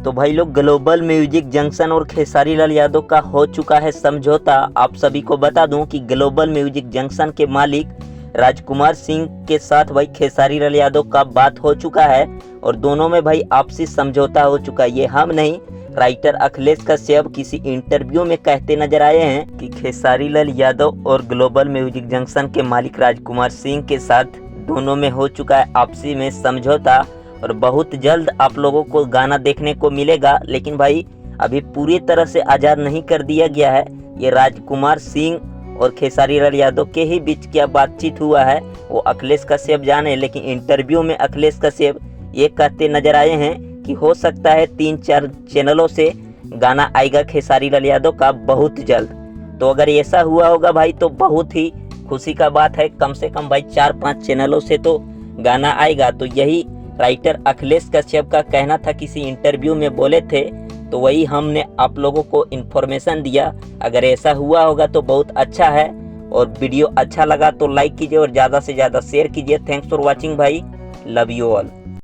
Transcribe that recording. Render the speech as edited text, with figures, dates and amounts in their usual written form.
तो भाई लोग ग्लोबल म्यूजिक जंक्शन और खेसारी लाल यादव का हो चुका है समझौता। आप सभी को बता दूं कि ग्लोबल म्यूजिक जंक्शन के मालिक राजकुमार सिंह के साथ भाई खेसारी लाल यादव का बात हो चुका है और दोनों में भाई आपसी समझौता हो चुका है। ये हम नहीं, राइटर अखिलेश कश्यप किसी इंटरव्यू में कहते नजर आए हैं कि खेसारी लाल यादव और ग्लोबल म्यूजिक जंक्शन के मालिक राजकुमार सिंह के साथ दोनों में हो चुका है आपसी में समझौता और बहुत जल्द आप लोगों को गाना देखने को मिलेगा। लेकिन भाई अभी पूरी तरह से आज़ाद नहीं कर दिया गया है। ये राजकुमार सिंह और खेसारी लाल यादव के ही बीच क्या बातचीत हुआ है वो अखिलेश कश्यप जाने, लेकिन इंटरव्यू में अखिलेश कश्यप ये कहते नजर आए हैं कि हो सकता है 3-4 चैनलों से गाना आएगा खेसारी लाल यादव का बहुत जल्द। तो अगर ऐसा हुआ होगा भाई तो बहुत ही खुशी का बात है। कम से कम भाई 4-5 चैनलों से तो गाना आएगा। तो यही राइटर अखिलेश कश्यप का कहना था, किसी इंटरव्यू में बोले थे, तो वही हमने आप लोगों को इन्फॉर्मेशन दिया। अगर ऐसा हुआ होगा तो बहुत अच्छा है और वीडियो अच्छा लगा तो लाइक कीजिए और ज़्यादा से ज़्यादा शेयर कीजिए। थैंक्स फॉर वॉचिंग भाई, लव यू ऑल।